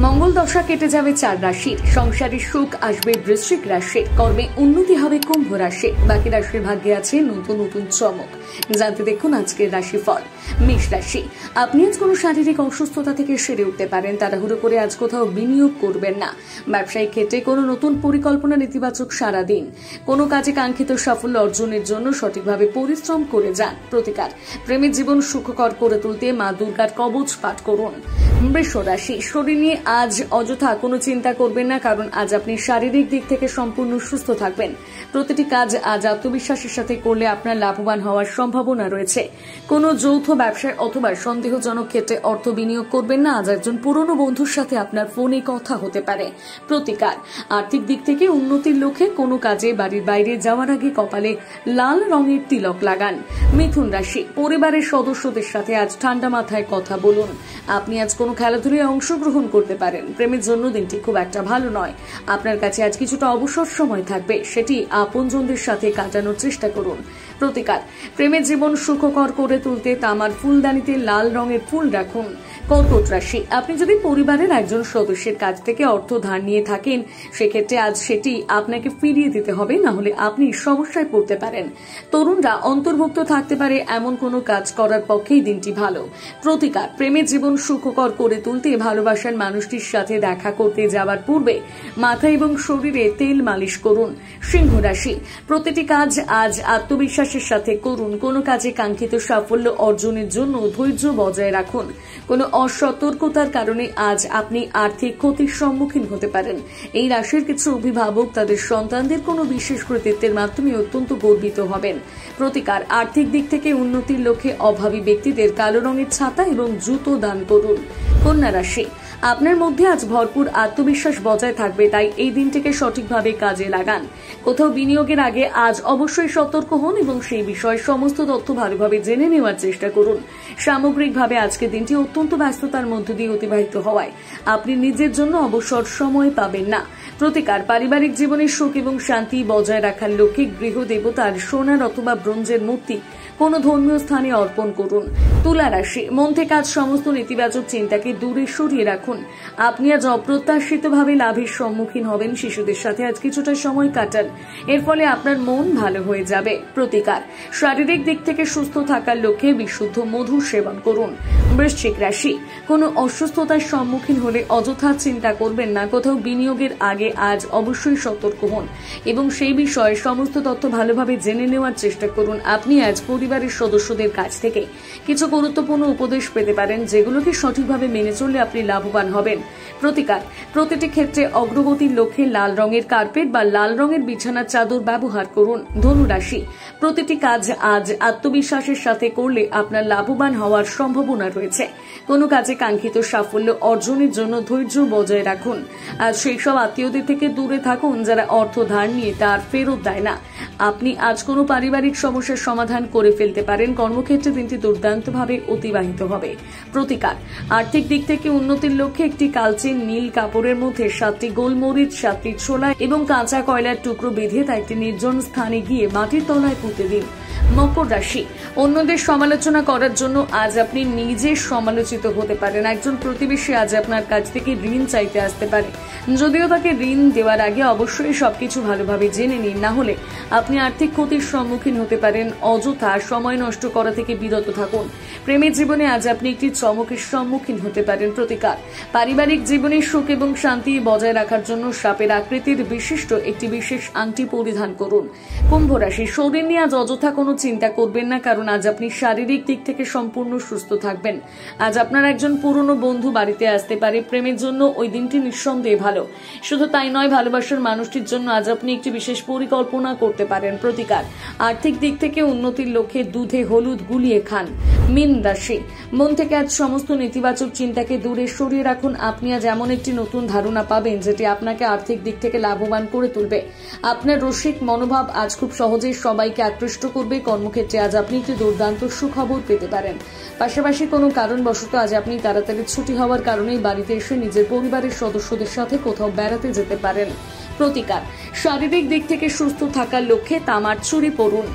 মঙ্গল দশা কেটে যাবে 4 রাশির। সংসারে সুখ আসবে বৃশ্চিক রাশির। কর্মে উন্নতি হবে কুম্ভ রাশি। বাকি রাশির ভাগ্যে আছে নতুন নতুন চমক। জানতে দেখুন আজকের রাশিফল। মেষ রাশি, আপনি আজ কোনো শারীরিক অসুস্থতা থেকে সেরে উঠতে পারেন। তাড়াহুড়ো করে আজ কোথাও বিনিয়োগ করবেন না। ব্যবসায়িক ক্ষেত্রে কোনো নতুন পরিকল্পনা নেতিবাচক সারা দিন। কোনো কাজে কাঙ্ক্ষিত সাফল্য অর্জনের জন্য সঠিকভাবে পরিশ্রম করে যান। প্রতিকার, প্রেমের জীবন সুখকর করে তুলতে মা দুর্গার কবচ পাঠ করুন। বৃষ রাশি, শরীর নিয়ে আজ অযথা কোনো চিন্তা করবেন না, কারণ আজ আপনি শারীরিক দিক থেকে সম্পূর্ণ সুস্থ থাকবেন। প্রতিটি কাজ আজ আত্মবিশ্বাসের সাথে করলে আপনার লাভবান হওয়ার সম্ভাবনা রয়েছে। কোনো যৌথ ব্যবসায় অথবা সন্দেহজনক ক্ষেত্রে অর্থ বিনিয়োগ করবেন না। আজ একজন পুরনো বন্ধুর সাথে আপনার ফোনে কথা হতে পারে। প্রতিকার, আর্থিক দিক থেকে উন্নতির লক্ষ্যে কোনো কাজে বাড়ির বাইরে যাওয়ার আগে কপালে লাল রঙের তিলক লাগান। মিথুন রাশি, পরিবারের সদস্যদের সাথে আজ ঠান্ডা মাথায় কথা বলুন। আপনি আজ কোনো খেলাধুলায় অংশগ্রহণ করতে পারেন। প্রেমের জন্য দিনটি খুব একটা ভালো নয়। আপনার কাছে আজ কিছুটা অবসর সময় থাকবে, সেটি আপনজনদের সাথে কাটানোর চেষ্টা করুন। প্রতিকার, প্রেমের জীবন সুখকর করে তুলতে তামার ফুলদানিতে লাল রঙের ফুল রাখুন। কর্কট রাশি, আপনি যদি পরিবারের একজন সদস্যের কাছ থেকে অর্থ ধার নিয়ে থাকেন, সেক্ষেত্রে আজ সেটি আপনাকে ফিরিয়ে দিতে হবে, না হলে আপনি সমস্যায় পড়তে পারেন। তরুণরা অন্তর্ভুক্ত থাকতে পারে এমন কোনো কাজ করার পক্ষেই দিনটি ভালো। প্রতিকার, প্রেমের জীবন সুখকর করে তুলতে ভালোবাসার মানুষটির সাথে দেখা করতে যাওয়ার পূর্বে মাথা এবং শরীরে তেল মালিশ করুন। সিংহ রাশি, প্রতিটি কাজ আজ আত্মবিশ্বাসের সাথে করুন। কোনো কাজে কাঙ্ক্ষিত সাফল্য অর্জনের জন্য ধৈর্য বজায় রাখুন। কোনো অসতর্কতার কারণে আজ আপনি আর্থিক ক্ষতির সম্মুখীন হতে পারেন। এই রাশির কিছু অভিভাবক তাদের সন্তানদের কোনো বিশেষ কৃতিত্বের মাধ্যমে অত্যন্ত গর্বিত হবেন। প্রতিকার, আর্থিক দিক থেকে উন্নতির লক্ষ্যে অভাবী ব্যক্তিদের কালো রঙের ছাতা এবং জুতো দান করুন। কন্যা রাশি, আপনার মধ্যে আজ ভরপুর আত্মবিশ্বাস বজায় থাকবে, তাই এই দিনটিকে সঠিকভাবে কাজে লাগান। কোথাও বিনিয়োগের আগে আজ অবশ্যই সতর্ক হন এবং সেই বিষয়ে সমস্ত তথ্য ভালোভাবে জেনে নেওয়ার চেষ্টা করুন। সামগ্রিকভাবে আজকের দিনটি অত্যন্ত ব্যস্ততার মধ্য দিয়ে অতিবাহিত হওয়ায় আপনি নিজের জন্য অবসর সময় পাবেন না। প্রতিকার, পারিবারিক জীবনের সুখ এবং শান্তি বজায় রাখার লক্ষ্যে গৃহ দেবতার সোনার অথবা ব্রোঞ্জের মূর্তি কোনো ধর্মীয় স্থানে অর্পণ করুন। তুলা রাশি, মন থেকে আজ সমস্ত নেতিবাচক চিন্তাকে দূরে সরিয়ে রাখুন। আপনি আজ অপ্রত্যাশিতভাবে লাভের সম্মুখীন হবেন। শিশুদের সাথে আজ কিছুটা সময় কাটান, এর ফলে আপনার মন ভালো হয়ে যাবে। প্রতিকার, শারীরিক দিক থেকে সুস্থ থাকার লক্ষ্যে বিশুদ্ধ মধু সেবন করুন। বৃশ্চিক রাশি, কোনো অসুস্থতার সম্মুখীন হলে অযথা চিন্তা করবেন না। কোথাও বিনিয়োগের আগে আজ অবশ্যই সতর্ক হন এবং সেই বিষয়ে সমস্ত তথ্য ভালোভাবে জেনে নেওয়ার চেষ্টা করুন। আপনি আজ পরিবারের সদস্যদের কাছ থেকে কিছু গুরুত্বপূর্ণ উপদেশ পেতে পারেন, যেগুলোকে সঠিকভাবে মেনে চললে আপনি লাভবান হবেন। প্রতিকার, প্রতিটি ক্ষেত্রে অগ্রগতির লক্ষ্যে লাল রঙের কার্পেট বা লাল রঙের বিছানার চাদর ব্যবহার করুন। ধনু রাশি, প্রতিটি কাজ আজ আত্মবিশ্বাসের সাথে করলে আপনার লাভবান হওয়ার সম্ভাবনা রয়েছে। কোনো কাজে কাঙ্ক্ষিত সাফল্য অর্জনের জন্য ধৈর্য বজায় রাখুন। আজ সেই সব আত্মীয়দের থেকে দূরে থাকুন যারা অর্থ ধার নিয়ে তার ফেরত দেয় না। আপনি আজ কোনো পারিবারিক সমস্যার সমাধান করে ফেলতে পারেন। কর্মক্ষেত্রে দিনটি দুর্দান্তভাবে অতিবাহিত হবে। প্রতিকার, আর্থিক দিক থেকে উন্নতির লক্ষ্যে একটি কালচে নীল কাপড়ের মধ্যে 7টি গোলমরিচ, 7টি ছোলা এবং কাঁচা কয়লার টুকরো বেঁধে তা একটি নির্জন স্থানে গিয়ে মাটির তলায় পুঁতে দিন। মকর রাশি, অন্যদের সমালোচনা করার জন্য আজ আপনি নিজে সমালোচিত হতে পারেন। একজন প্রতিবেশী আজ আপনার কাছ থেকে ঋণ চাইতে আসতে পারে। যদিও তাকে ঋণ দেওয়ার আগে অবশ্যই সবকিছু ভালোভাবে জেনে নিন, না হলে আপনি আর্থিক ক্ষতির সম্মুখীন হতে পারেন। অযথা সময় নষ্ট করা থেকে বিরত থাকুন। প্রেমের জীবনে আজ আপনি একটি চমকের সম্মুখীন হতে পারেন। প্রতিকার, পারিবারিক জীবনে সুখ এবং শান্তি বজায় রাখার জন্য সাপের আকৃতির বিশিষ্ট একটি বিশেষ আংটি পরিধান করুন। কুম্ভ রাশি, শরীর নিয়ে আজ অযথা কোনো চিন্তা করবেন না, কারণ আজ আপনি শারীরিক দিক থেকে সম্পূর্ণ সুস্থ থাকবেন। আজ আপনার একজন পুরনো বন্ধু বাড়িতে আসতে পারে। প্রেমের জন্য ওই দিনটি নিঃসন্দেহে ভালো। শুধু তাই নয়, ভালোবাসার মানুষটির জন্য আজ আপনি একটি বিশেষ পরিকল্পনা করতে পারেন। প্রতিকার, আর্থিক দিক থেকে উন্নতির লক্ষ্যে দুধে হলুদ গুলিয়ে খান। মীন রাশি, মন থেকে আজ সমস্ত নেতিবাচক চিন্তাকে দূরে সরিয়ে রাখুন। আপনি আজ এমন একটি নতুন ধারণা পাবেন যেটি আপনাকে আর্থিক দিক থেকে লাভবান করে তুলবে। আপনার রসিক মনোভাব আজ খুব সহজেই সবাইকে আকৃষ্ট করবে। কর্মক্ষেত্রে আজ আপনি একটি দুর্দান্ত সুখবর পেতে পারেন। পাশাপাশি কোনো কারণবশত আজ আপনি তাড়াতাড়ি ছুটি হওয়ার কারণেই বাড়িতে এসে নিজের পরিবারের সদস্যদের সাথে কোথাও বেড়াতে যেতে পারেন। প্রতিকার, শারীরিক দিক থেকে সুস্থ থাকার লক্ষ্যে তামার চুড়ি পরুন।